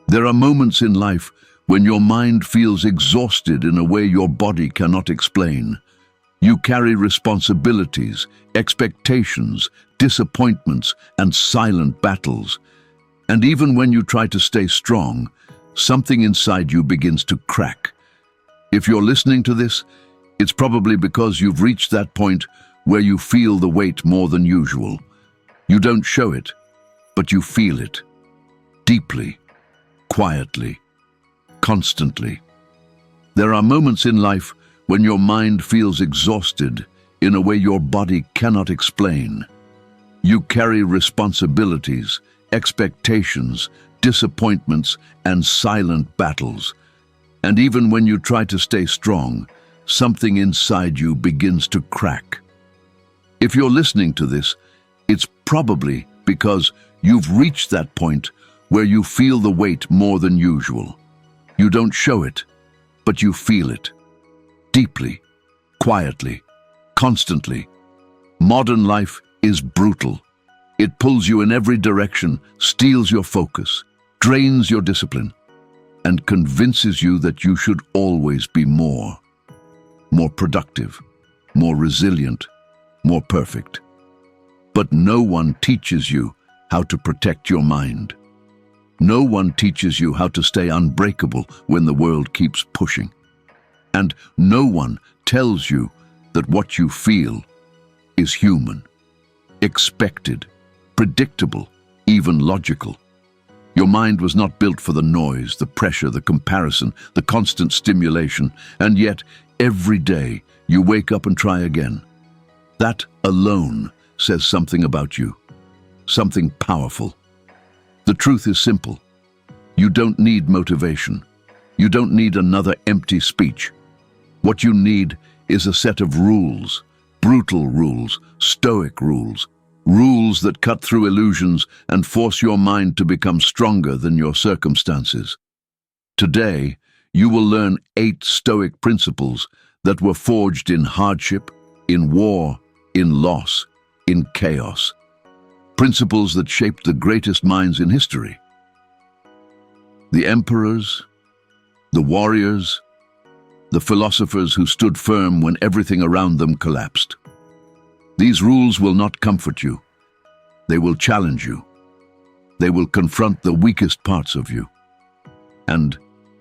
There are moments in life when your mind feels exhausted in a way your body cannot explain. You carry responsibilities, expectations, disappointments, and silent battles. And even when you try to stay strong, something inside you begins to crack. If you're listening to this, it's probably because you've reached that point where you feel the weight more than usual. You don't show it, but you feel it. Deeply, quietly, constantly. There are moments in life when your mind feels exhausted in a way your body cannot explain. You carry responsibilities, expectations, disappointments, and silent battles. And even when you try to stay strong, something inside you begins to crack. If you're listening to this, it's probably because you've reached that point where you feel the weight more than usual. You don't show it, but you feel it. Deeply, quietly, constantly. Modern life is brutal. It pulls you in every direction, steals your focus, drains your discipline, and convinces you that you should always be more productive, more resilient, more perfect. But no one teaches you how to protect your mind. No one teaches you how to stay unbreakable when the world keeps pushing. And no one tells you that what you feel is human, expected, predictable, even logical. Your mind was not built for the noise, the pressure, the comparison, the constant stimulation, and yet every day you wake up and try again. That alone says something about you, something powerful. The truth is simple. You don't need motivation. You don't need another empty speech. What you need is a set of rules, brutal rules, stoic rules, rules that cut through illusions and force your mind to become stronger than your circumstances. Today, you will learn 8 stoic principles that were forged in hardship, in war, in loss, in chaos. Principles that shaped the greatest minds in history. The emperors, the warriors, the philosophers who stood firm when everything around them collapsed. These rules will not comfort you. They will challenge you. They will confront the weakest parts of you. And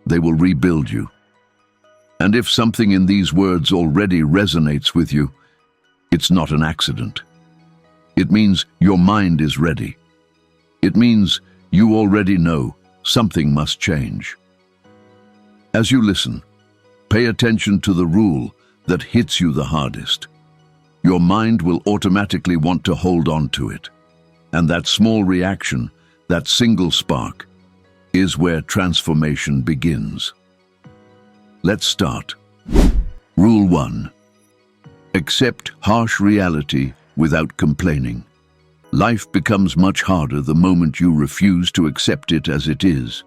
they will rebuild you. And if something in these words already resonates with you, it's not an accident. It means your mind is ready. It means you already know something must change. As you listen, pay attention to the rule that hits you the hardest. Your mind will automatically want to hold on to it. And that small reaction, that single spark, is where transformation begins. Let's start. Rule 1. Accept harsh reality without complaining. Life becomes much harder the moment you refuse to accept it as it is.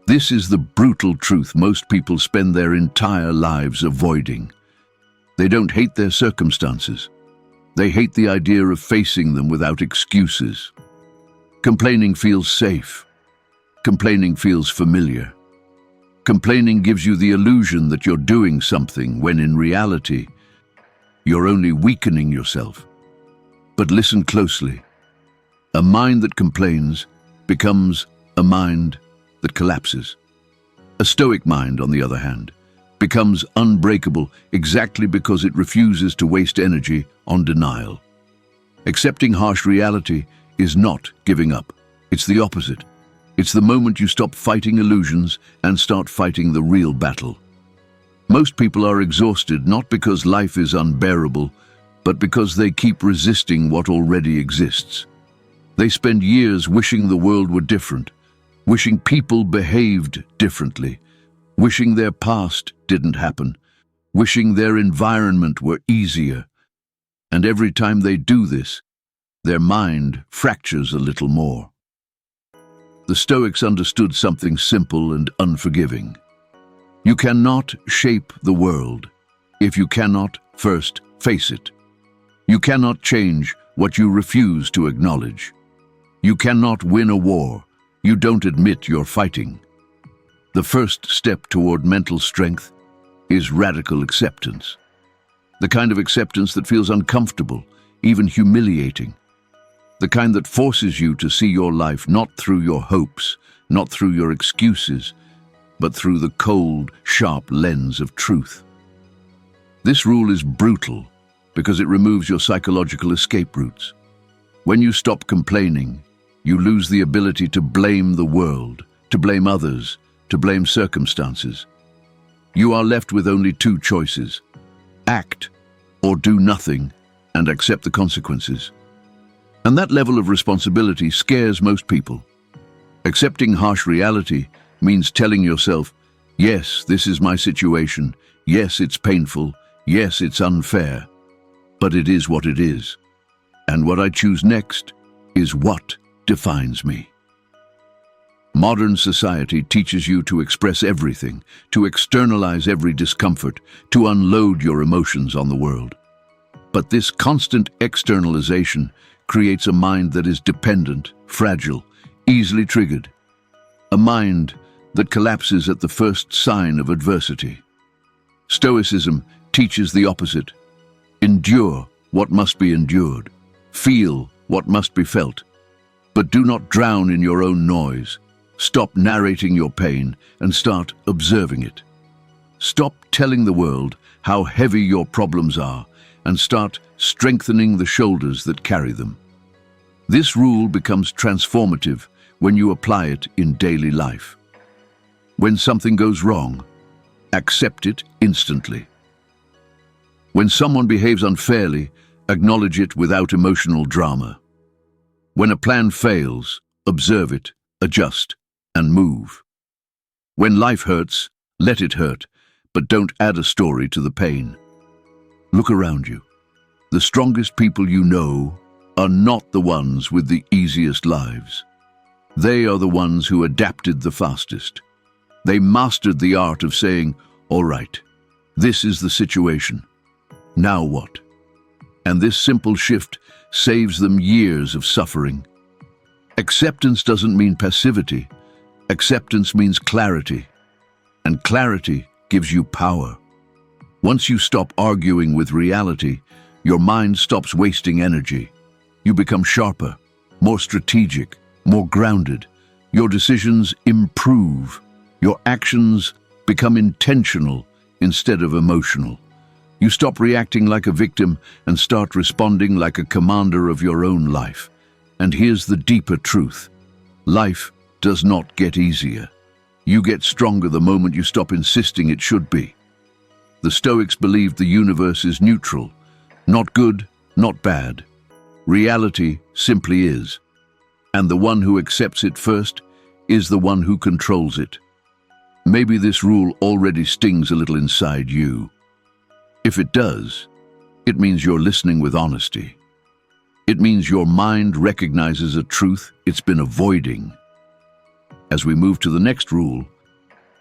This is the brutal truth most people spend their entire lives avoiding. They don't hate their circumstances. They hate the idea of facing them without excuses. Complaining feels safe. Complaining feels familiar. Complaining gives you the illusion that you're doing something when in reality, you're only weakening yourself. But listen closely. A mind that complains becomes a mind that collapses. A stoic mind, on the other hand, becomes unbreakable exactly because it refuses to waste energy on denial. Accepting harsh reality is not giving up. It's the opposite. It's the moment you stop fighting illusions and start fighting the real battle. Most people are exhausted not because life is unbearable, but because they keep resisting what already exists. They spend years wishing the world were different, wishing people behaved differently, wishing their past didn't happen, wishing their environment were easier. And every time they do this, their mind fractures a little more. The Stoics understood something simple and unforgiving. You cannot shape the world if you cannot first face it. You cannot change what you refuse to acknowledge. You cannot win a war You don't admit you're fighting. The first step toward mental strength is radical acceptance. The kind of acceptance that feels uncomfortable, even humiliating. The kind that forces you to see your life not through your hopes, not through your excuses, but through the cold, sharp lens of truth. This rule is brutal because it removes your psychological escape routes. When you stop complaining, you lose the ability to blame the world, to blame others, to blame circumstances. You are left with only two choices: act or do nothing and accept the consequences. And that level of responsibility scares most people. Accepting harsh reality means telling yourself, yes, this is my situation, yes, it's painful, yes, it's unfair, but it is what it is. And what I choose next is what defines me. Modern society teaches you to express everything, to externalize every discomfort, to unload your emotions on the world. But this constant externalization creates a mind that is dependent, fragile, easily triggered. A mind that collapses at the first sign of adversity. Stoicism teaches the opposite. Endure what must be endured. Feel what must be felt. But do not drown in your own noise. Stop narrating your pain and start observing it. Stop telling the world how heavy your problems are and start strengthening the shoulders that carry them. This rule becomes transformative when you apply it in daily life. When something goes wrong, accept it instantly. When someone behaves unfairly, acknowledge it without emotional drama. When a plan fails, observe it, adjust, and move. When life hurts, let it hurt, but don't add a story to the pain. Look around you. The strongest people you know are not the ones with the easiest lives. They are the ones who adapted the fastest. They mastered the art of saying, all right, this is the situation. Now what? And this simple shift saves them years of suffering. Acceptance doesn't mean passivity. Acceptance means clarity. And clarity gives you power. Once you stop arguing with reality, your mind stops wasting energy. You become sharper, more strategic, more grounded. Your decisions improve. Your actions become intentional instead of emotional. You stop reacting like a victim and start responding like a commander of your own life. And here's the deeper truth. Life does not get easier. You get stronger the moment you stop insisting it should be. The Stoics believed the universe is neutral, not good, not bad. Reality simply is. And the one who accepts it first is the one who controls it. Maybe this rule already stings a little inside you. If it does, it means you're listening with honesty. It means your mind recognizes a truth it's been avoiding. As we move to the next rule,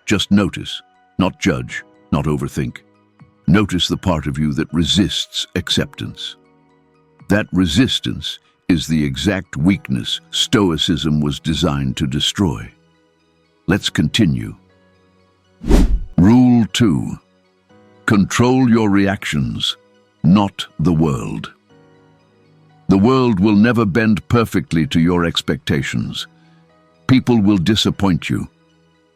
just notice, not judge, not overthink. Notice the part of you that resists acceptance. That resistance is the exact weakness Stoicism was designed to destroy. Let's continue. Rule 2. Control your reactions, not the world. The world will never bend perfectly to your expectations. People will disappoint you.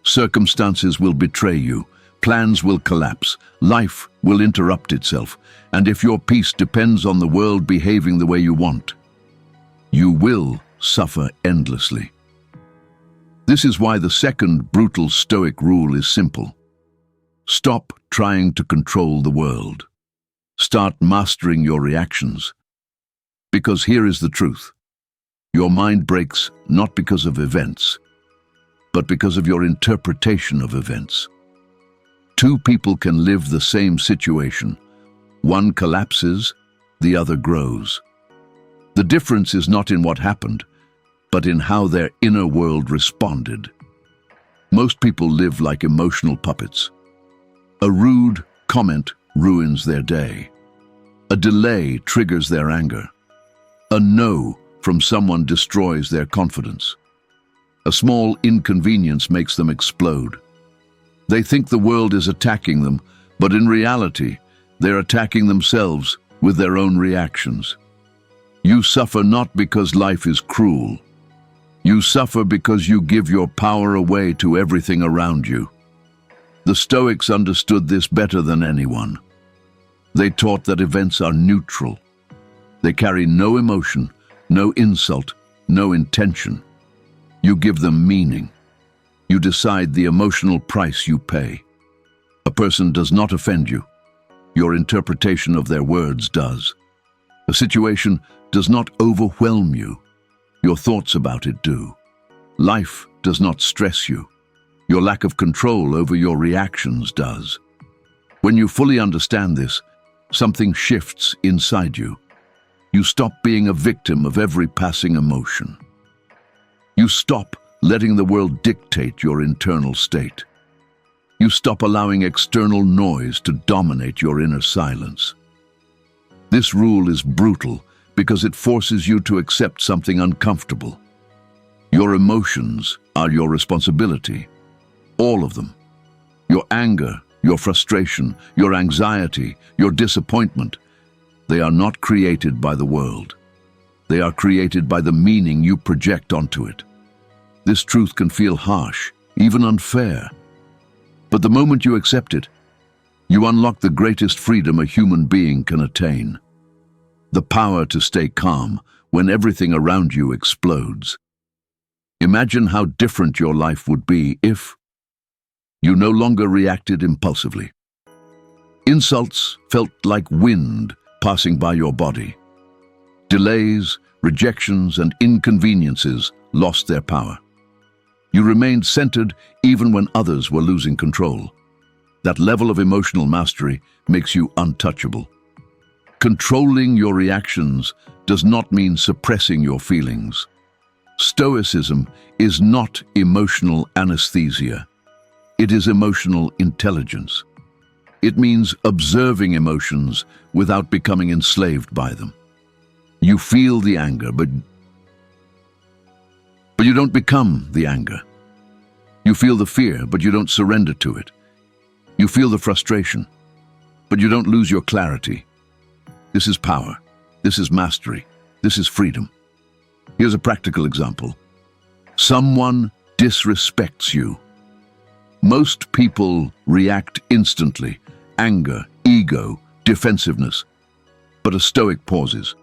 Circumstances will betray you. Plans will collapse. Life will interrupt itself. And if your peace depends on the world behaving the way you want, you will suffer endlessly. This is why the second brutal Stoic rule is simple. Stop trying to control the world. Start mastering your reactions. Because here is the truth. Your mind breaks not because of events, but because of your interpretation of events. Two people can live the same situation. One collapses, the other grows. The difference is not in what happened, but in how their inner world responded. Most people live like emotional puppets. A rude comment ruins their day. A delay triggers their anger. A no from someone destroys their confidence. A small inconvenience makes them explode. They think the world is attacking them, but in reality, they're attacking themselves with their own reactions. You suffer not because life is cruel. You suffer because you give your power away to everything around you. The Stoics understood this better than anyone. They taught that events are neutral. They carry no emotion, no insult, no intention. You give them meaning. You decide the emotional price you pay. A person does not offend you. Your interpretation of their words does. A situation does not overwhelm you. Your thoughts about it do. Life does not stress you. Your lack of control over your reactions does. When you fully understand this, something shifts inside you. You stop being a victim of every passing emotion. You stop letting the world dictate your internal state. You stop allowing external noise to dominate your inner silence. This rule is brutal because it forces you to accept something uncomfortable. Your emotions are your responsibility. All of them. Your anger, your frustration, your anxiety, your disappointment. They are not created by the world. They are created by the meaning you project onto it. This truth can feel harsh, even unfair. But the moment you accept it, you unlock the greatest freedom a human being can attain. The power to stay calm when everything around you explodes. Imagine how different your life would be if you no longer reacted impulsively. Insults felt like wind passing by your body. Delays, rejections, and inconveniences lost their power. You remained centered even when others were losing control. That level of emotional mastery makes you untouchable. Controlling your reactions does not mean suppressing your feelings. Stoicism is not emotional anesthesia. It is emotional intelligence. It means observing emotions without becoming enslaved by them. You feel the anger, but you don't become the anger. You feel the fear, but you don't surrender to it. You feel the frustration, but you don't lose your clarity. This is power. This is mastery. This is freedom. Here's a practical example. Someone disrespects you. Most people react instantly. Anger, ego, defensiveness. But a Stoic pauses.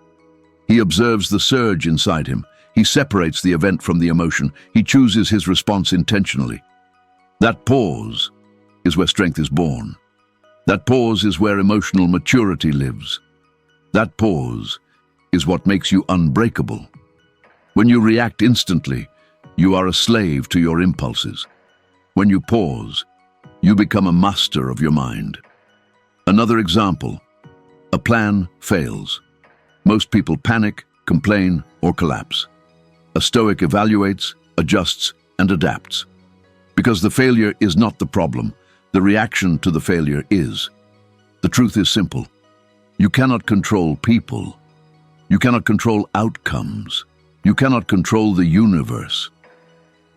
He observes the surge inside him. He separates the event from the emotion. He chooses his response intentionally. That pause is where strength is born. That pause is where emotional maturity lives. That pause is what makes you unbreakable. When you react instantly, you are a slave to your impulses. When you pause, you become a master of your mind. Another example, a plan fails. Most people panic, complain, or collapse. A Stoic evaluates, adjusts, and adapts. Because the failure is not the problem, the reaction to the failure is. The truth is simple. You cannot control people. You cannot control outcomes. You cannot control the universe.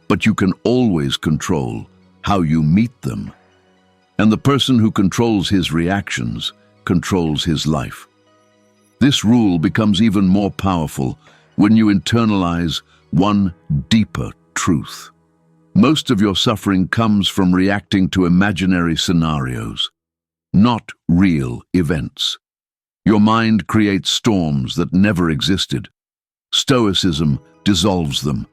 But you can always control how you meet them. And the person who controls his reactions controls his life. This rule becomes even more powerful when you internalize one deeper truth. Most of your suffering comes from reacting to imaginary scenarios, not real events. Your mind creates storms that never existed. Stoicism dissolves them.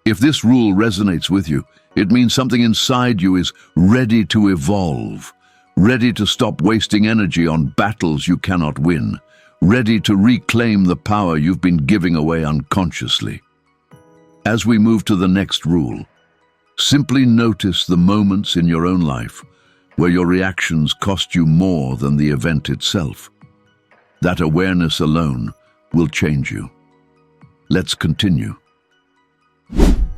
If this rule resonates with you, it means something inside you is ready to evolve, ready to stop wasting energy on battles you cannot win, ready to reclaim the power you've been giving away unconsciously. As we move to the next rule, simply notice the moments in your own life where your reactions cost you more than the event itself. That awareness alone will change you. Let's continue.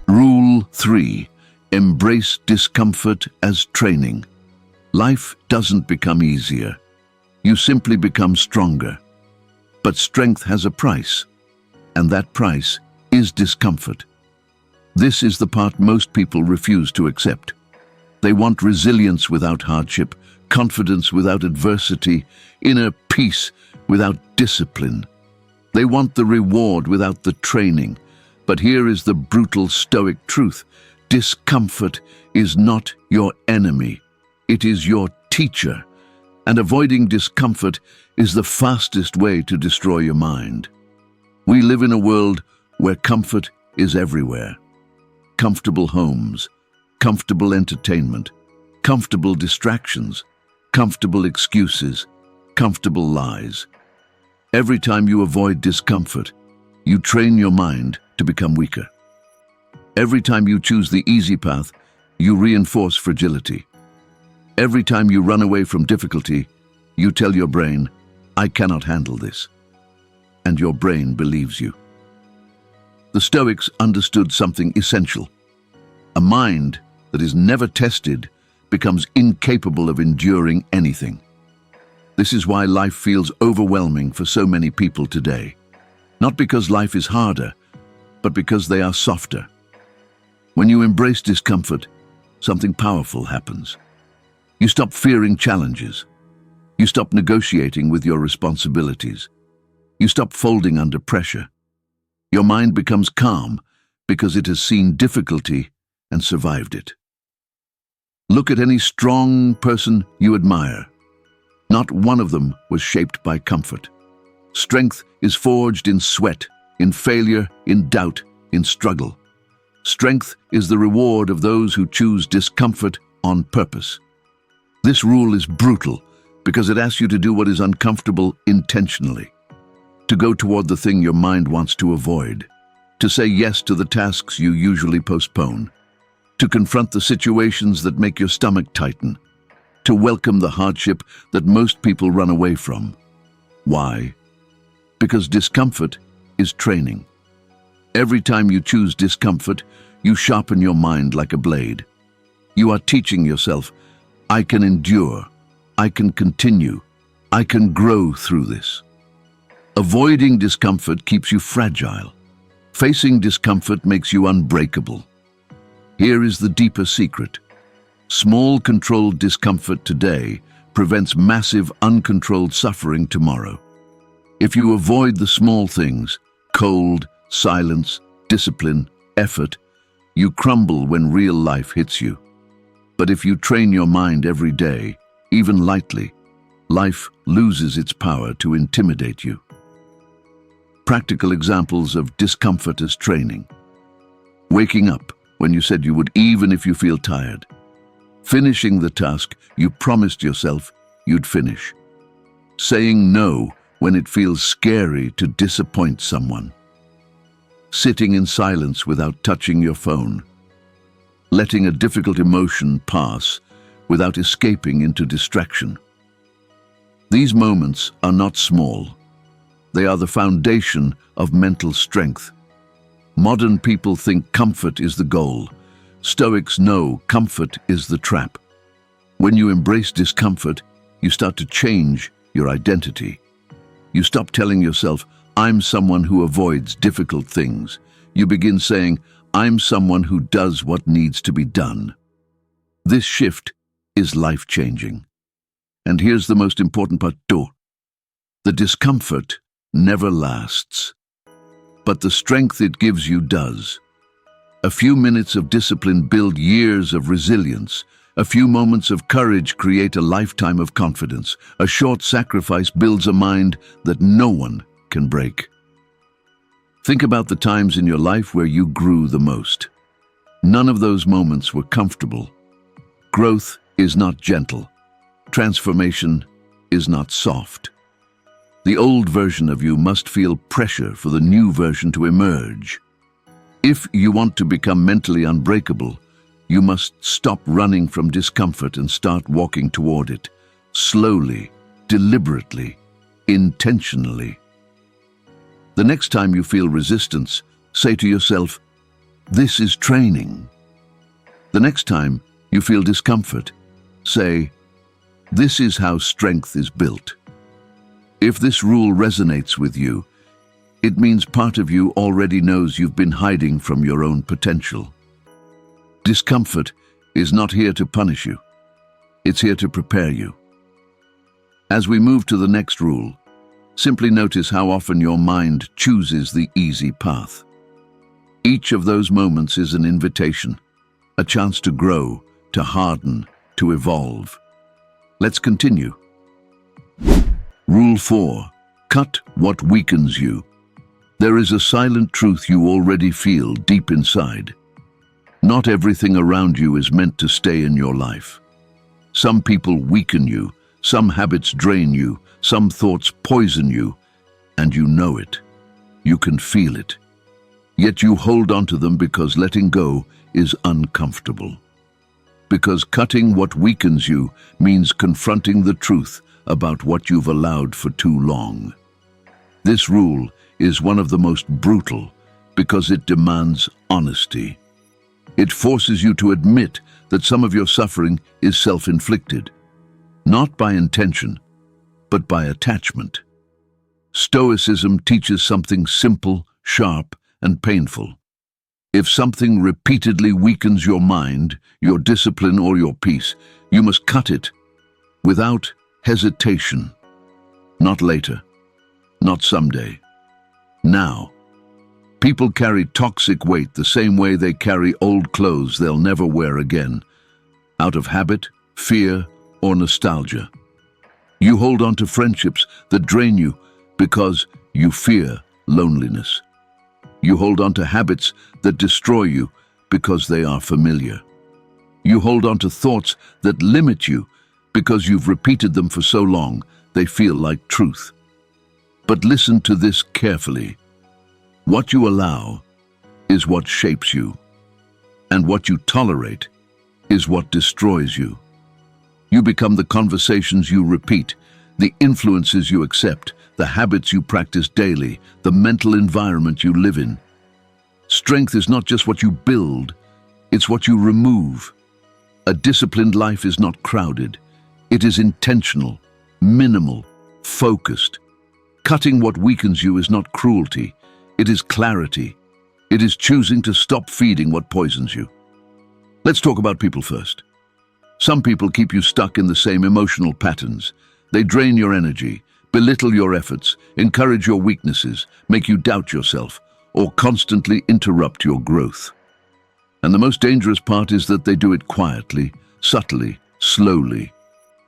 Rule 3. Embrace discomfort as training. Life doesn't become easier. You simply become stronger. But strength has a price, and that price is discomfort. This is the part most people refuse to accept. They want resilience without hardship, confidence without adversity, inner peace without discipline. They want the reward without the training. But here is the brutal Stoic truth. Discomfort is not your enemy. It is your teacher. And avoiding discomfort is the fastest way to destroy your mind. We live in a world where comfort is everywhere. Comfortable homes, comfortable entertainment, comfortable distractions, comfortable excuses, comfortable lies. Every time you avoid discomfort, you train your mind to become weaker. Every time you choose the easy path, you reinforce fragility. Every time you run away from difficulty, you tell your brain, "I cannot handle this." And your brain believes you. The Stoics understood something essential. A mind that is never tested becomes incapable of enduring anything. This is why life feels overwhelming for so many people today. Not because life is harder, but because they are softer. When you embrace discomfort, something powerful happens. You stop fearing challenges. You stop negotiating with your responsibilities. You stop folding under pressure. Your mind becomes calm because it has seen difficulty and survived it. Look at any strong person you admire. Not one of them was shaped by comfort. Strength is forged in sweat, in failure, in doubt, in struggle. Strength is the reward of those who choose discomfort on purpose. This rule is brutal because it asks you to do what is uncomfortable intentionally, to go toward the thing your mind wants to avoid, to say yes to the tasks you usually postpone, to confront the situations that make your stomach tighten, to welcome the hardship that most people run away from. Why? Because discomfort is training. Every time you choose discomfort, you sharpen your mind like a blade. You are teaching yourself, "I can endure, I can continue, I can grow through this." Avoiding discomfort keeps you fragile. Facing discomfort makes you unbreakable. Here is the deeper secret. Small, controlled discomfort today prevents massive, uncontrolled suffering tomorrow. If you avoid the small things, cold, silence, discipline, effort, you crumble when real life hits you. But if you train your mind every day, even lightly, life loses its power to intimidate you. Practical examples of discomfort as training. Waking up when you said you would even if you feel tired. Finishing the task you promised yourself you'd finish. Saying no when it feels scary to disappoint someone. Sitting in silence without touching your phone. Letting a difficult emotion pass without escaping into distraction. These moments are not small. They are the foundation of mental strength. Modern people think comfort is the goal. Stoics know comfort is the trap. When you embrace discomfort, you start to change your identity. You stop telling yourself, "I'm someone who avoids difficult things." You begin saying, "I'm someone who does what needs to be done." This shift is life-changing. And here's the most important part too. The discomfort never lasts, but the strength it gives you does. A few minutes of discipline build years of resilience. A few moments of courage create a lifetime of confidence. A short sacrifice builds a mind that no one can break. Think about the times in your life where you grew the most. None of those moments were comfortable. Growth is not gentle. Transformation is not soft. The old version of you must feel pressure for the new version to emerge. If you want to become mentally unbreakable, you must stop running from discomfort and start walking toward it, slowly, deliberately, intentionally. The next time you feel resistance, say to yourself, "This is training." The next time you feel discomfort, say, "This is how strength is built." If this rule resonates with you, It means part of you already knows you've been hiding from your own potential. Discomfort is not here to punish you. It's here to prepare you. As we move to the next rule, simply notice how often your mind chooses the easy path. Each of those moments is an invitation, a chance to grow, to harden, to evolve. Let's continue. Rule 4. Cut what weakens you. There is a silent truth you already feel deep inside. Not everything around you is meant to stay in your life. Some people weaken you, some habits drain you, some thoughts poison you, and you know it. You can feel it. Yet you hold on to them because letting go is uncomfortable. Because cutting what weakens you means confronting the truth about what you've allowed for too long. This rule is one of the most brutal because it demands honesty. It forces you to admit that some of your suffering is self-inflicted, not by intention, but by attachment. Stoicism teaches something simple, sharp, and painful. If something repeatedly weakens your mind, your discipline, or your peace, you must cut it without hesitation. Not later, not someday. Now. People carry toxic weight the same way they carry old clothes they'll never wear again, out of habit, fear, or nostalgia. You hold on to friendships that drain you because you fear loneliness. You hold on to habits that destroy you because they are familiar. You hold on to thoughts that limit you because you've repeated them for so long they feel like truth. But listen to this carefully. What you allow is what shapes you, and what you tolerate is what destroys you. You become the conversations you repeat, the influences you accept, the habits you practice daily, the mental environment you live in. Strength is not just what you build, it's what you remove. A disciplined life is not crowded. It is intentional, minimal, focused. Cutting what weakens you is not cruelty. It is clarity. It is choosing to stop feeding what poisons you. Let's talk about people first. Some people keep you stuck in the same emotional patterns. They drain your energy, belittle your efforts, encourage your weaknesses, make you doubt yourself, or constantly interrupt your growth. And the most dangerous part is that they do it quietly, subtly, slowly,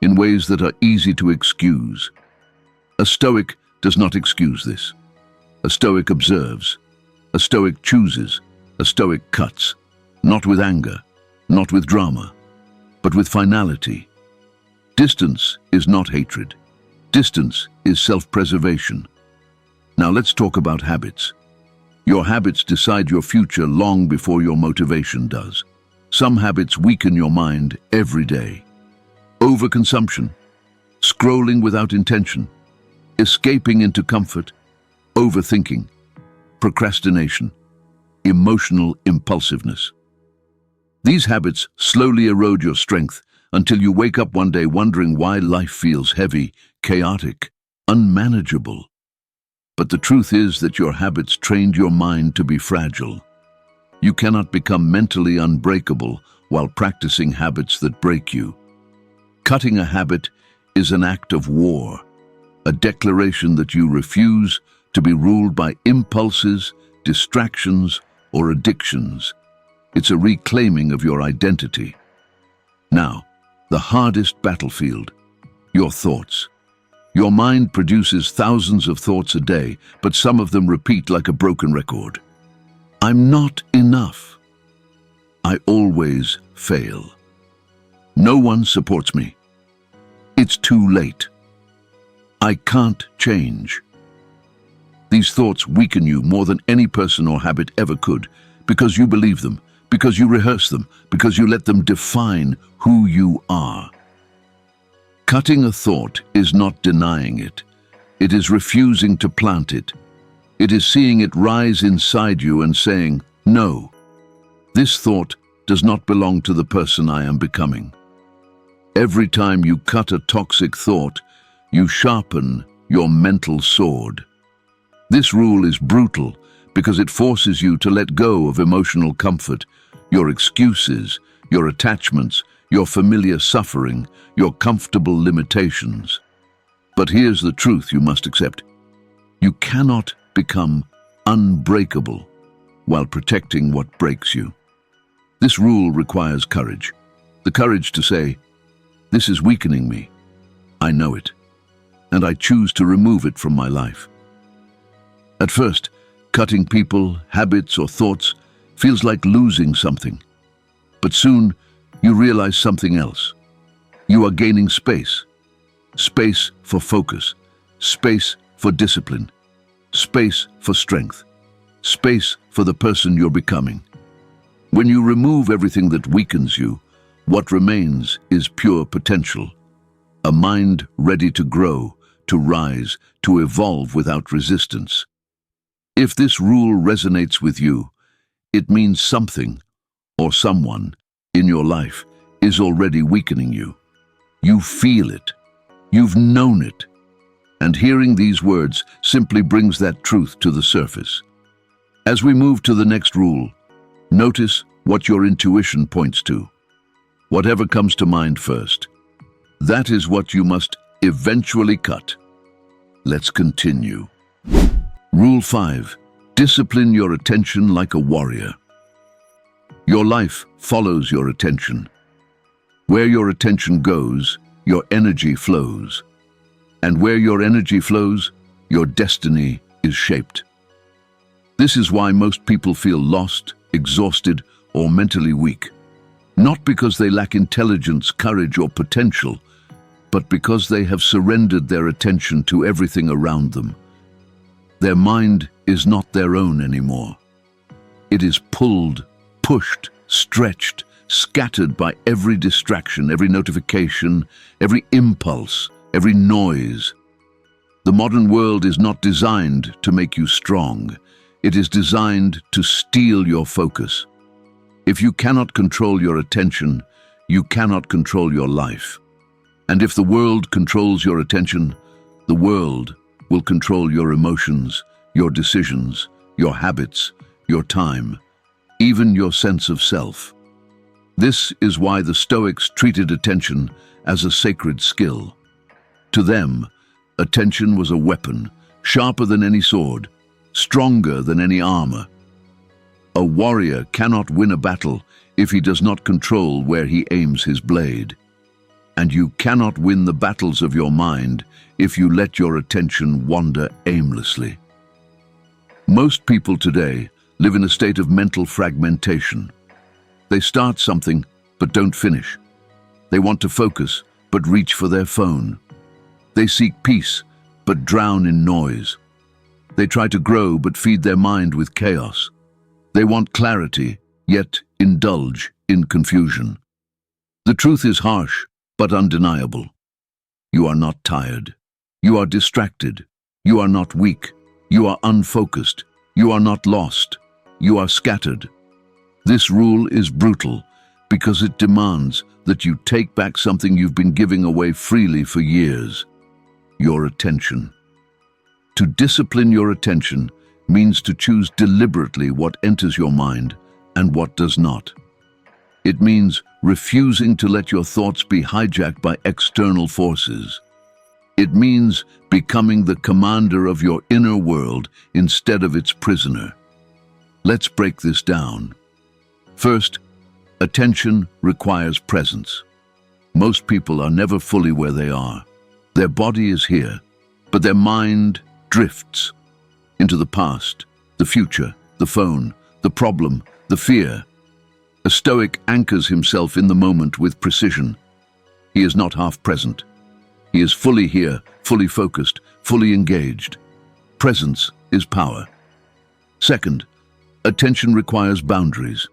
in ways that are easy to excuse. A Stoic does not excuse this. A Stoic observes. A Stoic chooses. A Stoic cuts. Not with anger, not with drama, but with finality. Distance is not hatred. Distance is self-preservation. Now let's talk about habits. Your habits decide your future long before your motivation does. Some habits weaken your mind every day. Overconsumption, scrolling without intention, escaping into comfort, overthinking, procrastination, emotional impulsiveness. These habits slowly erode your strength until you wake up one day wondering why life feels heavy, chaotic, unmanageable. But the truth is that your habits trained your mind to be fragile. You cannot become mentally unbreakable while practicing habits that break you. Cutting a habit is an act of war, a declaration that you refuse to be ruled by impulses, distractions, or addictions. It's a reclaiming of your identity. Now, the hardest battlefield, your thoughts. Your mind produces thousands of thoughts a day, but some of them repeat like a broken record. I'm not enough. I always fail. No one supports me. It's too late. I can't change. These thoughts weaken you more than any person or habit ever could, because you believe them, because you rehearse them, because you let them define who you are. Cutting a thought is not denying it. It is refusing to plant it. It is seeing it rise inside you and saying, no, this thought does not belong to the person I am becoming. Every time you cut a toxic thought, you sharpen your mental sword. This rule is brutal because it forces you to let go of emotional comfort, your excuses, your attachments, your familiar suffering, your comfortable limitations. But here's the truth you must accept. You cannot become unbreakable while protecting what breaks you. This rule requires courage. The courage to say, "This is weakening me. I know it, and I choose to remove it from my life." At first, cutting people, habits, or thoughts feels like losing something. But soon, you realize something else. You are gaining space. Space for focus. Space for discipline. Space for strength. Space for the person you're becoming. When you remove everything that weakens you, what remains is pure potential. A mind ready to grow, to rise, to evolve without resistance. If this rule resonates with you, it means something or someone in your life is already weakening you. You feel it. You've known it. And hearing these words simply brings that truth to the surface. As we move to the next rule, notice what your intuition points to. Whatever comes to mind first, that is what you must eventually cut. Let's continue. Rule 5. Discipline your attention like a warrior. Your life follows your attention. Where your attention goes, your energy flows. And where your energy flows, your destiny is shaped. This is why most people feel lost, exhausted, or mentally weak. Not because they lack intelligence, courage, or potential, but because they have surrendered their attention to everything around them. Their mind is not their own anymore. It is pulled, pushed, stretched, scattered by every distraction, every notification, every impulse, every noise. The modern world is not designed to make you strong. It is designed to steal your focus. If you cannot control your attention, you cannot control your life. And if the world controls your attention, the world will control your emotions, your decisions, your habits, your time, even your sense of self. This is why the Stoics treated attention as a sacred skill. To them, attention was a weapon, sharper than any sword, stronger than any armor. A warrior cannot win a battle if he does not control where he aims his blade. And you cannot win the battles of your mind if you let your attention wander aimlessly. Most people today live in a state of mental fragmentation. They start something, but don't finish. They want to focus, but reach for their phone. They seek peace, but drown in noise. They try to grow, but feed their mind with chaos. They want clarity, yet indulge in confusion. The truth is harsh, but undeniable. You are not tired. You are distracted. You are not weak. You are unfocused. You are not lost. You are scattered. This rule is brutal because it demands that you take back something you've been giving away freely for years: your attention. To discipline your attention means to choose deliberately what enters your mind and what does not. It means refusing to let your thoughts be hijacked by external forces. It means becoming the commander of your inner world instead of its prisoner. Let's break this down. First, attention requires presence. Most people are never fully where they are. Their body is here, but their mind drifts into the past, the future, the phone, the problem, the fear. A Stoic anchors himself in the moment with precision. He is not half present. He is fully here, fully focused, fully engaged. Presence is power. Second, attention requires boundaries.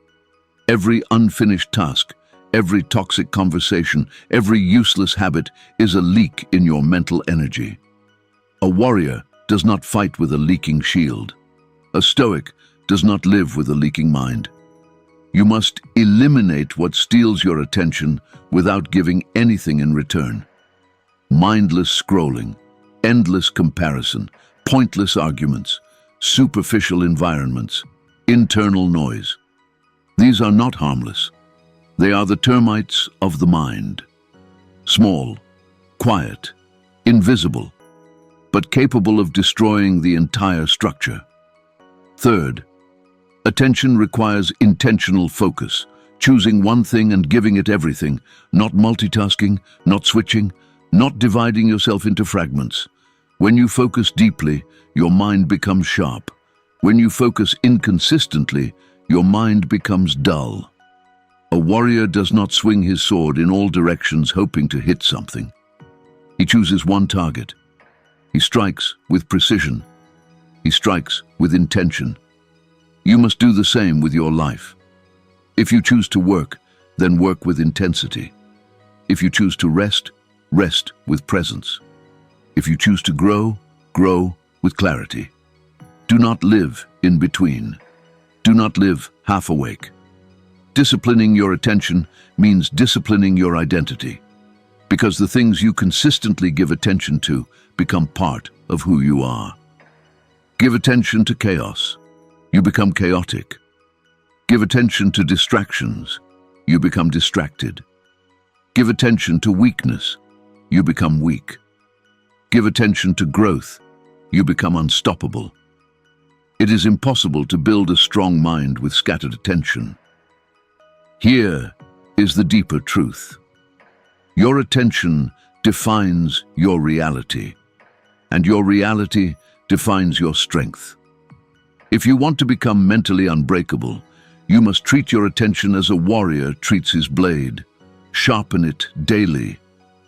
Every unfinished task, every toxic conversation, every useless habit is a leak in your mental energy. A warrior does not fight with a leaking shield. A Stoic does not live with a leaking mind. You must eliminate what steals your attention without giving anything in return. Mindless scrolling, endless comparison, pointless arguments, superficial environments, internal noise. These are not harmless. They are the termites of the mind. Small, quiet, invisible, but capable of destroying the entire structure. Third, attention requires intentional focus, choosing one thing and giving it everything, not multitasking, not switching, not dividing yourself into fragments. When you focus deeply, your mind becomes sharp. When you focus inconsistently, your mind becomes dull. A warrior does not swing his sword in all directions hoping to hit something. He chooses one target. He strikes with precision. He strikes with intention. You must do the same with your life. If you choose to work, then work with intensity. If you choose to rest, rest with presence. If you choose to grow, grow with clarity. Do not live in between. Do not live half awake. Disciplining your attention means disciplining your identity, because the things you consistently give attention to become part of who you are. Give attention to chaos. You become chaotic. Give attention to distractions. You become distracted. Give attention to weakness. You become weak. Give attention to growth. You become unstoppable. It is impossible to build a strong mind with scattered attention. Here is the deeper truth. Your attention defines your reality, and your reality defines your strength. If you want to become mentally unbreakable, you must treat your attention as a warrior treats his blade. Sharpen it daily,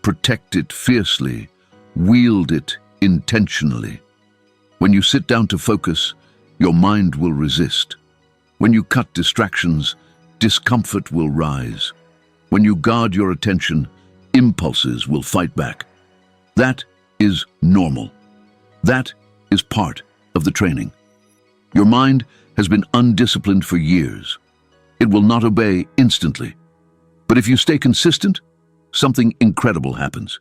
protect it fiercely, wield it intentionally. When you sit down to focus, your mind will resist. When you cut distractions, discomfort will rise. When you guard your attention, impulses will fight back. That is normal. That is part of the training. Your mind has been undisciplined for years. It will not obey instantly. But if you stay consistent, something incredible happens.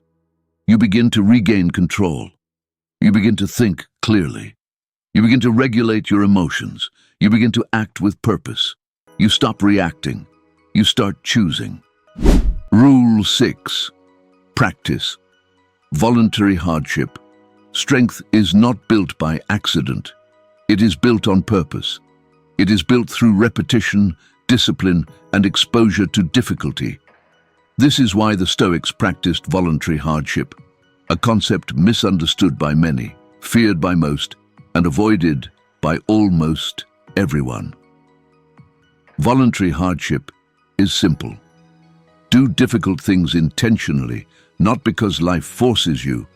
You begin to regain control. You begin to think clearly. You begin to regulate your emotions. You begin to act with purpose. You stop reacting. You start choosing. Rule 6. Practice. Voluntary hardship. Strength is not built by accident. It is built on purpose. It is built through repetition, discipline, and exposure to difficulty. This is why the Stoics practiced voluntary hardship, a concept misunderstood by many, feared by most, and avoided by almost everyone. Voluntary hardship is simple. Do difficult things intentionally, not because life forces you,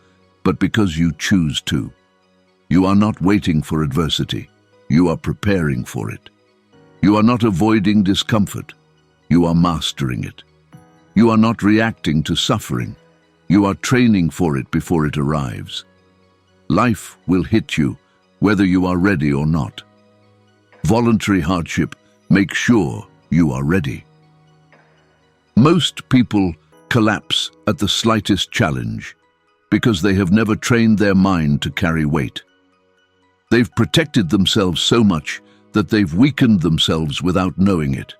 but because you choose to. You are not waiting for adversity. You are preparing for it. You are not avoiding discomfort. You are mastering it. You are not reacting to suffering. You are training for it before it arrives. Life will hit you, whether you are ready or not. Voluntary hardship makes sure you are ready. Most people collapse at the slightest challenge because they have never trained their mind to carry weight. They've protected themselves so much that they've weakened themselves without knowing it.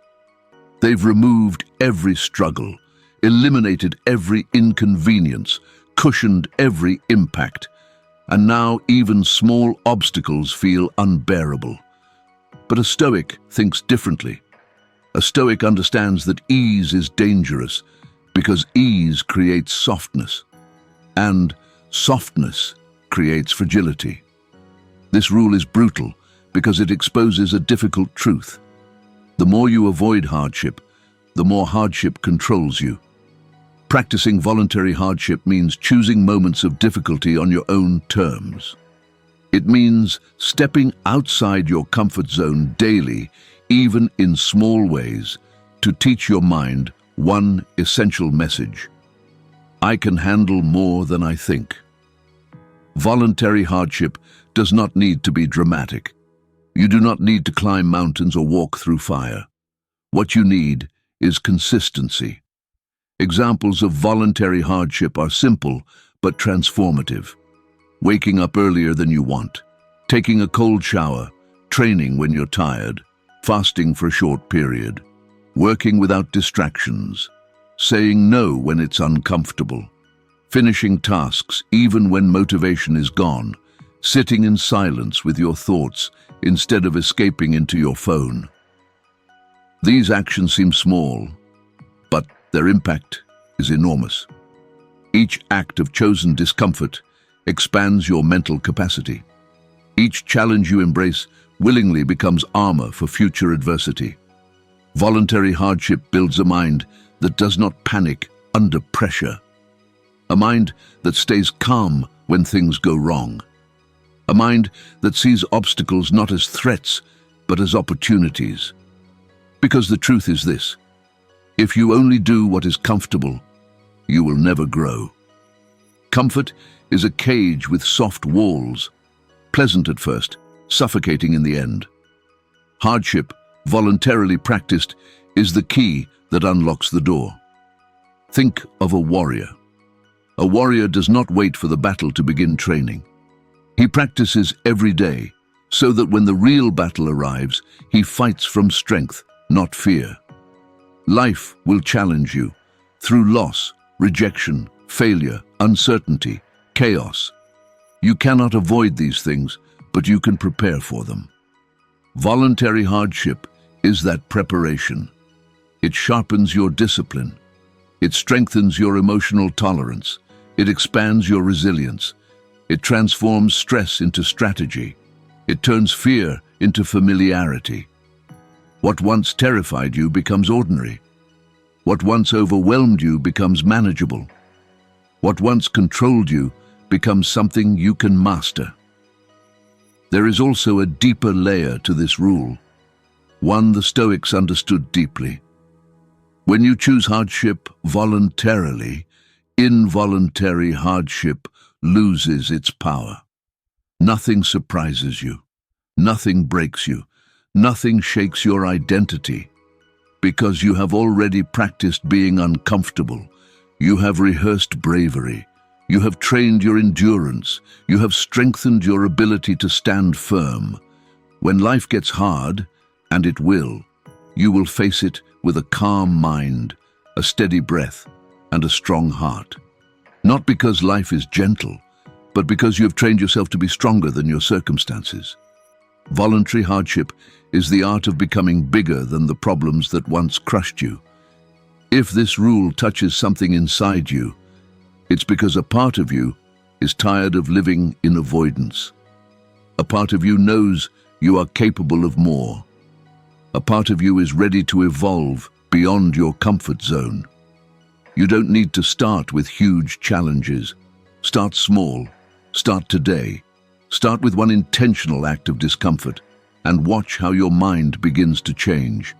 They've removed every struggle, eliminated every inconvenience, cushioned every impact, and now even small obstacles feel unbearable. But a Stoic thinks differently. A Stoic understands that ease is dangerous because ease creates softness, and softness creates fragility. This rule is brutal because it exposes a difficult truth. The more you avoid hardship, the more hardship controls you. Practicing voluntary hardship means choosing moments of difficulty on your own terms. It means stepping outside your comfort zone daily, even in small ways, to teach your mind one essential message. I can handle more than I think. Voluntary hardship does not need to be dramatic. You do not need to climb mountains or walk through fire. What you need is consistency. Examples of voluntary hardship are simple but transformative. waking up earlier than you want, taking a cold shower, training when you're tired, fasting for a short period, working without distractions, saying no when it's uncomfortable, finishing tasks even when motivation is gone, sitting in silence with your thoughts instead of escaping into your phone. These actions seem small, but their impact is enormous. Each act of chosen discomfort expands your mental capacity. Each challenge you embrace willingly becomes armor for future adversity. Voluntary hardship builds a mind that does not panic under pressure. A mind that stays calm when things go wrong. A mind that sees obstacles not as threats, but as opportunities. Because the truth is this: if you only do what is comfortable, you will never grow. Comfort is a cage with soft walls, pleasant at first, suffocating in the end. Hardship, voluntarily practiced, is the key that unlocks the door. Think of a warrior. A warrior does not wait for the battle to begin training. He practices every day, so that when the real battle arrives, he fights from strength, not fear. Life will challenge you through loss, rejection, failure, uncertainty, chaos. You cannot avoid these things, but you can prepare for them. Voluntary hardship is that preparation. It sharpens your discipline. It strengthens your emotional tolerance. It expands your resilience. It transforms stress into strategy. It turns fear into familiarity. What once terrified you becomes ordinary. What once overwhelmed you becomes manageable. What once controlled you becomes something you can master. There is also a deeper layer to this rule, one the Stoics understood deeply. When you choose hardship voluntarily, involuntary hardship loses its power. Nothing surprises you. Nothing breaks you. Nothing shakes your identity. Because you have already practiced being uncomfortable. You have rehearsed bravery. You have trained your endurance. You have strengthened your ability to stand firm. When life gets hard, and it will, you will face it with a calm mind, a steady breath, and a strong heart. Not because life is gentle, but because you have trained yourself to be stronger than your circumstances. Voluntary hardship is the art of becoming bigger than the problems that once crushed you. If this rule touches something inside you, it's because a part of you is tired of living in avoidance. A part of you knows you are capable of more. A part of you is ready to evolve beyond your comfort zone. You don't need to start with huge challenges. Start small. Start today. Start with one intentional act of discomfort and watch how your mind begins to change.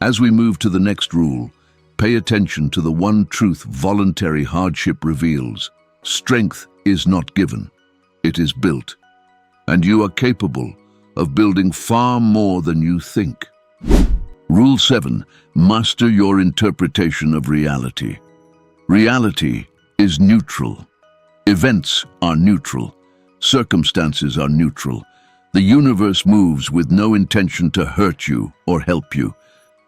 As we move to the next rule, pay attention to the one truth voluntary hardship reveals. Strength is not given, it is built. And you are capable of building far more than you think. Rule 7. Master your interpretation of reality. Reality is neutral. Events are neutral. Circumstances are neutral. The universe moves with no intention to hurt you or help you.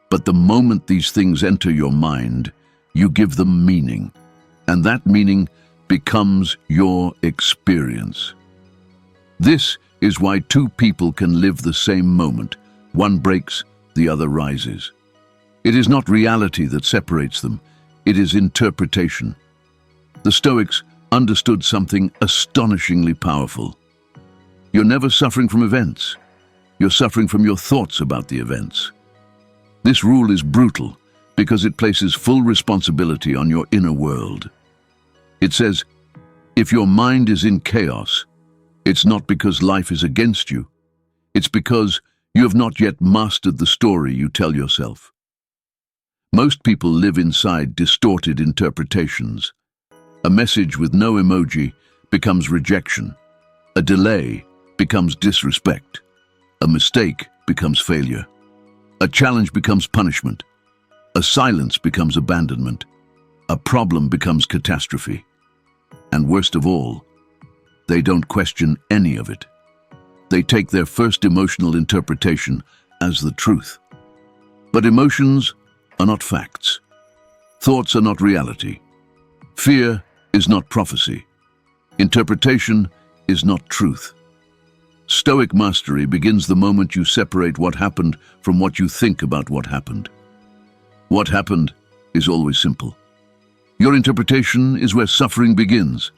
But the moment these things enter your mind, you give them meaning. And that meaning becomes your experience. This is why two people can live the same moment. One breaks, the other rises. It is not reality that separates them. It is interpretation. The Stoics understood something astonishingly powerful. You're never suffering from events. You're suffering from your thoughts about the events. This rule is brutal because it places full responsibility on your inner world. It says, if your mind is in chaos, it's not because life is against you. It's because you have not yet mastered the story you tell yourself. Most people live inside distorted interpretations. A message with no emoji becomes rejection. A delay becomes disrespect. A mistake becomes failure. A challenge becomes punishment. A silence becomes abandonment. A problem becomes catastrophe. And worst of all, They don't question any of it. They take their first emotional interpretation as the truth. But emotions are not facts. Thoughts are not reality. Fear is not prophecy. Interpretation is not truth. Stoic mastery begins the moment you separate what happened from what you think about what happened. What happened is always simple. Your interpretation is where suffering begins.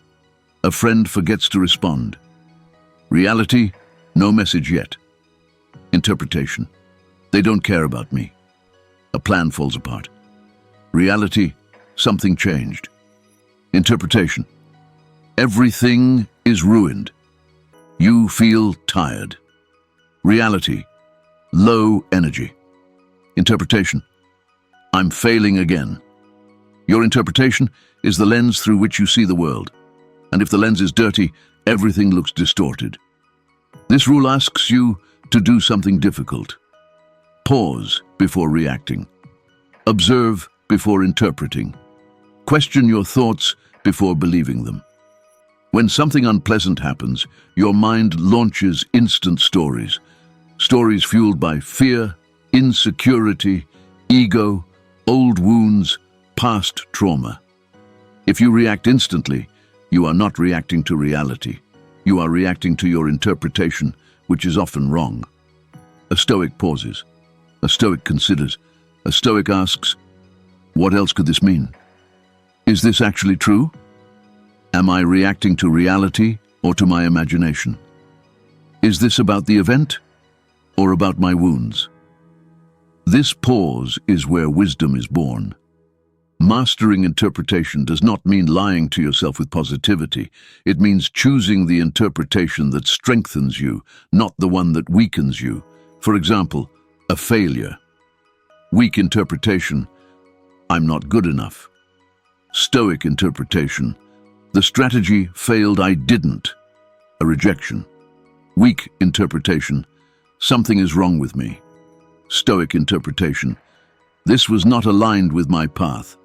A friend forgets to respond. Reality, no message yet. Interpretation, they don't care about me. A plan falls apart. Reality, something changed. Interpretation, everything is ruined. You feel tired. Reality, low energy. Interpretation, I'm failing again. Your interpretation is the lens through which you see the world. And if the lens is dirty, everything looks distorted. This rule asks you to do something difficult. Pause before reacting. Observe before interpreting. Question your thoughts before believing them. When something unpleasant happens, your mind launches instant stories. Stories fueled by fear, insecurity, ego, old wounds, past trauma. If you react instantly, you are not reacting to reality. You are reacting to your interpretation, which is often wrong. A Stoic pauses. A Stoic considers. A Stoic asks, what else could this mean? Is this actually true? Am I reacting to reality or to my imagination? Is this about the event or about my wounds? This pause is where wisdom is born. Mastering interpretation does not mean lying to yourself with positivity. It means choosing the interpretation that strengthens you, not the one that weakens you. For example, a failure. Weak interpretation, I'm not good enough. Stoic interpretation, the strategy failed, I didn't. A rejection. Weak interpretation, something is wrong with me. Stoic interpretation, this was not aligned with my path.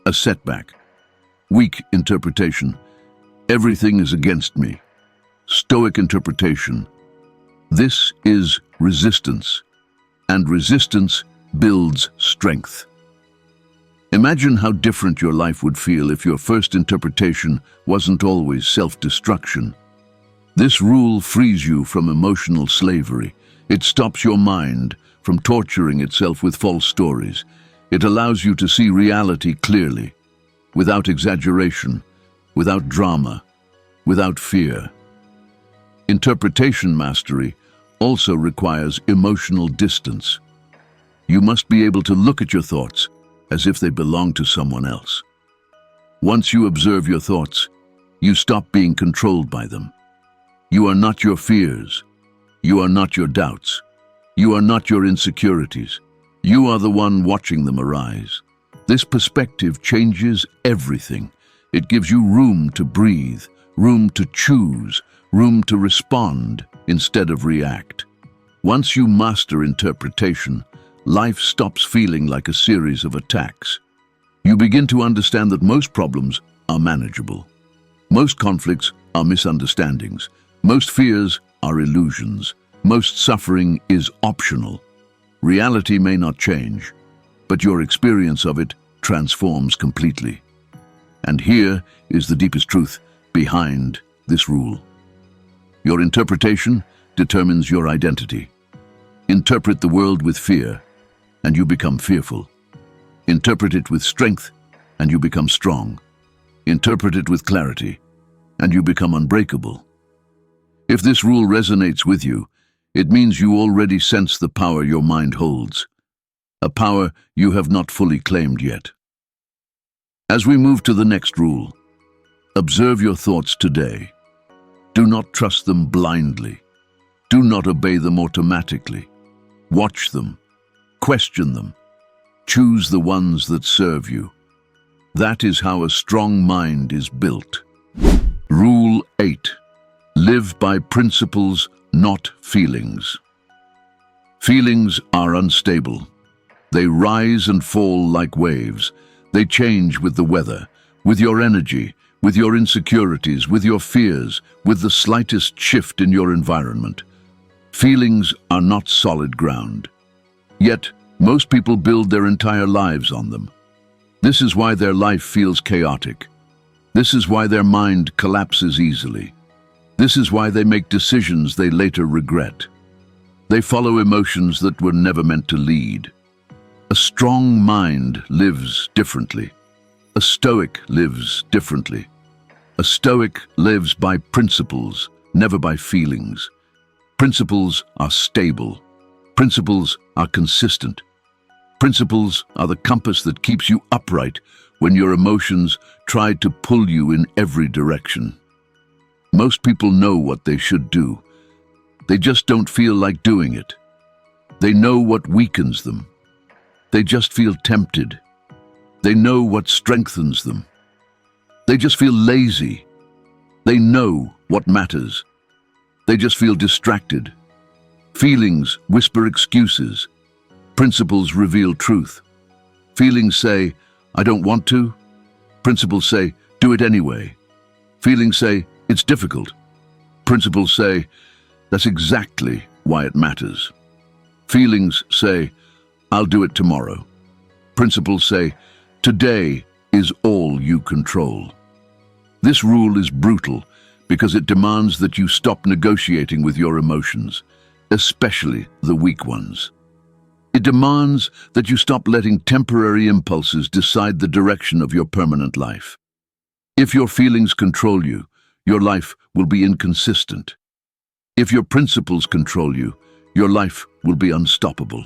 A setback. Weak interpretation, everything is against me. Stoic interpretation, this is resistance, and resistance builds strength. Imagine how different your life would feel if your first interpretation wasn't always self-destruction. This rule frees you from emotional slavery. It stops your mind from torturing itself with false stories. It allows you to see reality clearly, without exaggeration, without drama, without fear. Interpretation mastery also requires emotional distance. You must be able to look at your thoughts as if they belong to someone else. Once you observe your thoughts, you stop being controlled by them. You are not your fears. You are not your doubts. You are not your insecurities. You are the one watching them arise. This perspective changes everything. It gives you room to breathe, room to choose, room to respond instead of react. Once you master interpretation, life stops feeling like a series of attacks. You begin to understand that most problems are manageable. Most conflicts are misunderstandings. Most fears are illusions. Most suffering is optional. Reality may not change, but your experience of it transforms completely. And here is the deepest truth behind this rule. Your interpretation determines your identity. Interpret the world with fear, and you become fearful. Interpret it with strength, and you become strong. Interpret it with clarity, and you become unbreakable. If this rule resonates with you, it means you already sense the power your mind holds, a power you have not fully claimed yet. As we move to the next rule, observe your thoughts today. Do not trust them blindly. Do not obey them automatically. Watch them. Question them. Choose the ones that serve you. That is how a strong mind is built. Rule 8. Live by principles, not feelings. Feelings are unstable. They rise and fall like waves. They change with the weather, with your energy, with your insecurities, with your fears, with the slightest shift in your environment. Feelings are not solid ground. Yet, most people build their entire lives on them. This is why their life feels chaotic. This is why their mind collapses easily. This is why they make decisions they later regret. They follow emotions that were never meant to lead. A strong mind lives differently. A Stoic lives differently. A Stoic lives by principles, never by feelings. Principles are stable. Principles are consistent. Principles are the compass that keeps you upright when your emotions try to pull you in every direction. Most people know what they should do. They just don't feel like doing it. They know what weakens them. They just feel tempted. They know what strengthens them. They just feel lazy. They know what matters. They just feel distracted. Feelings whisper excuses. Principles reveal truth. Feelings say, I don't want to. Principles say, do it anyway. Feelings say, it's difficult. Principles say, that's exactly why it matters. Feelings say, I'll do it tomorrow. Principles say, today is all you control. This rule is brutal because it demands that you stop negotiating with your emotions, especially the weak ones. It demands that you stop letting temporary impulses decide the direction of your permanent life. If your feelings control you, your life will be inconsistent. If your principles control you, your life will be unstoppable.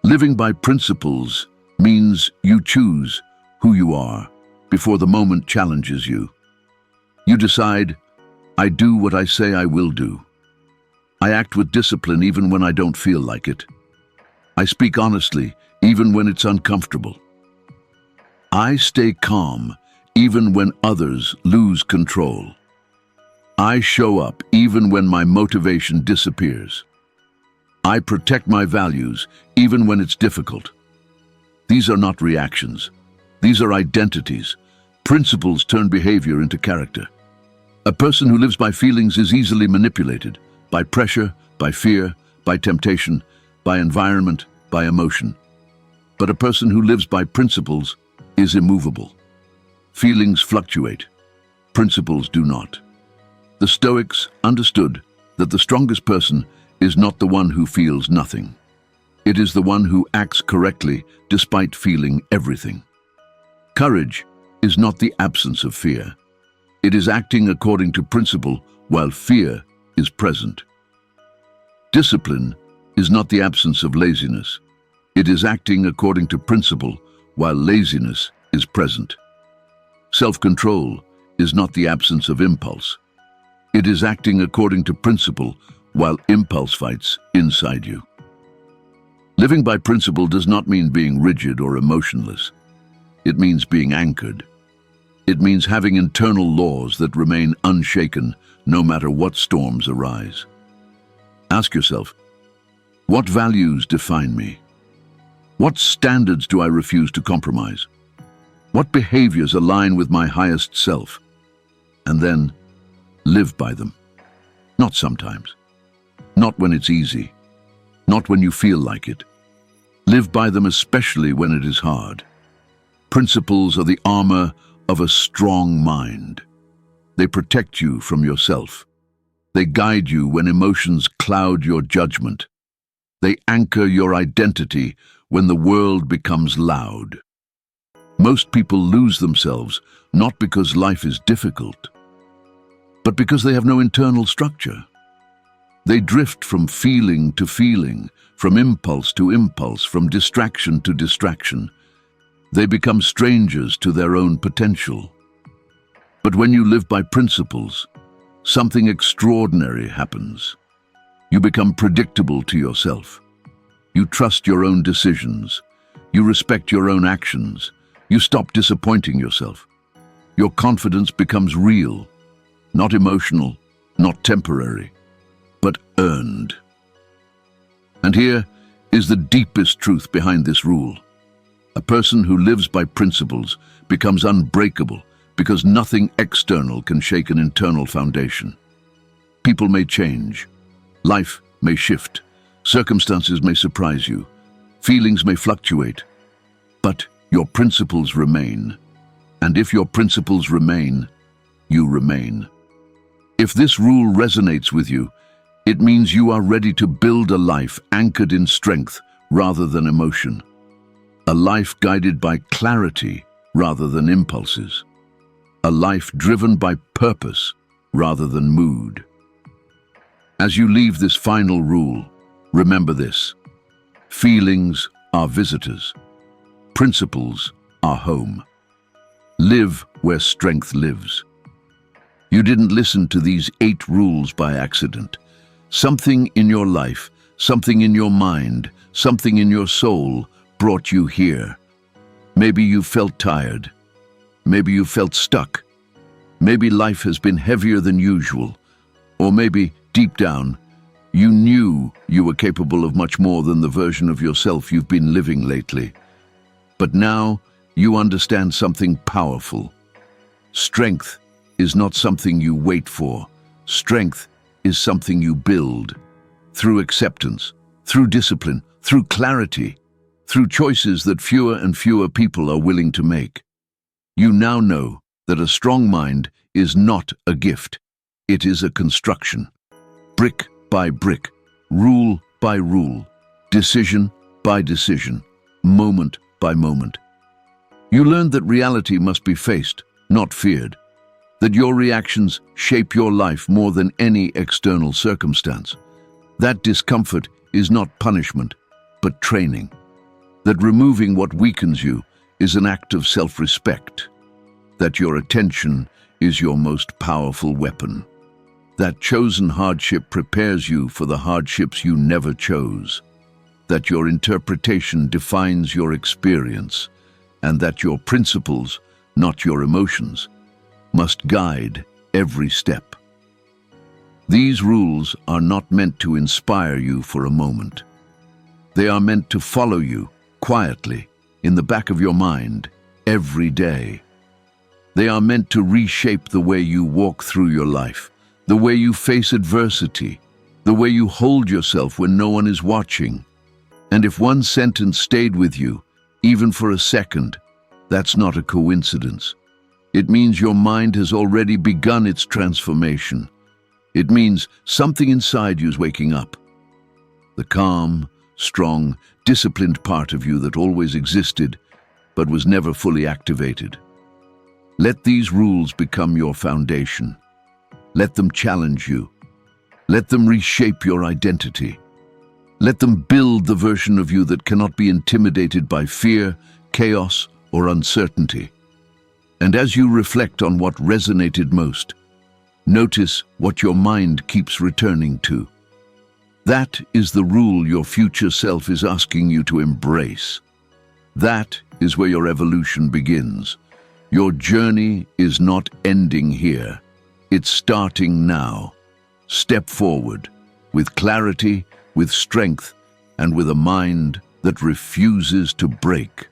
Living by principles means you choose who you are before the moment challenges you. You decide, I do what I say I will do. I act with discipline even when I don't feel like it. I speak honestly even when it's uncomfortable. I stay calm even when others lose control. I show up even when my motivation disappears. I protect my values even when it's difficult. These are not reactions. These are identities. Principles turn behavior into character. A person who lives by feelings is easily manipulated by pressure, by fear, by temptation, by environment, by emotion. But a person who lives by principles is immovable. Feelings fluctuate. Principles do not. The Stoics understood that the strongest person is not the one who feels nothing. It is the one who acts correctly despite feeling everything. Courage is not the absence of fear. It is acting according to principle while fear is present. Discipline is not the absence of laziness. It is acting according to principle while laziness is present. Self-control is not the absence of impulse. It is acting according to principle while impulse fights inside you. Living by principle does not mean being rigid or emotionless. It means being anchored. It means having internal laws that remain unshaken no matter what storms arise. Ask yourself, what values define me? What standards do I refuse to compromise? What behaviors align with my highest self? And then, live by them. Not sometimes. Not when it's easy. Not when you feel like it. Live by them especially when it is hard. Principles are the armor of a strong mind. They protect you from yourself. They guide you when emotions cloud your judgment. They anchor your identity when the world becomes loud. Most people lose themselves not because life is difficult, but because they have no internal structure. They drift from feeling to feeling, from impulse to impulse, from distraction to distraction. They become strangers to their own potential. But when you live by principles, something extraordinary happens. You become predictable to yourself. You trust your own decisions. You respect your own actions. You stop disappointing yourself. Your confidence becomes real, not emotional, not temporary, but earned. And here is the deepest truth behind this rule. A person who lives by principles becomes unbreakable because nothing external can shake an internal foundation. People may change, life may shift, circumstances may surprise you, feelings may fluctuate, but your principles remain. And if your principles remain, you remain. If this rule resonates with you, it means you are ready to build a life anchored in strength rather than emotion. A life guided by clarity rather than impulses. A life driven by purpose rather than mood. As you leave this final rule, remember this: feelings are visitors. Principles are home. Live where strength lives. You didn't listen to these 8 rules by accident. Something in your life, something in your mind, something in your soul brought you here. Maybe you felt tired. Maybe you felt stuck. Maybe life has been heavier than usual. Or maybe, deep down, you knew you were capable of much more than the version of yourself you've been living lately. But now you understand something powerful. Strength is not something you wait for. Strength is something you build through acceptance, through discipline, through clarity, through choices that fewer and fewer people are willing to make. You now know that a strong mind is not a gift. It is a construction. Brick by brick, rule by rule, decision by decision, moment by moment. You learned that reality must be faced, not feared. That your reactions shape your life more than any external circumstance. That discomfort is not punishment, but training. That removing what weakens you is an act of self-respect. That your attention is your most powerful weapon. That chosen hardship prepares you for the hardships you never chose. That your interpretation defines your experience, and that your principles, not your emotions, must guide every step. These rules are not meant to inspire you for a moment. They are meant to follow you quietly in the back of your mind every day. They are meant to reshape the way you walk through your life, the way you face adversity, the way you hold yourself when no one is watching. And if one sentence stayed with you, even for a second, that's not a coincidence. It means your mind has already begun its transformation. It means something inside you is waking up. The calm, strong, disciplined part of you that always existed, but was never fully activated. Let these rules become your foundation. Let them challenge you. Let them reshape your identity. Let them build the version of you that cannot be intimidated by fear, chaos, or uncertainty. And as you reflect on what resonated most, notice what your mind keeps returning to. That is the rule your future self is asking you to embrace. That is where your evolution begins. Your journey is not ending here. It's starting now. Step forward, with clarity, with strength, and with a mind that refuses to break.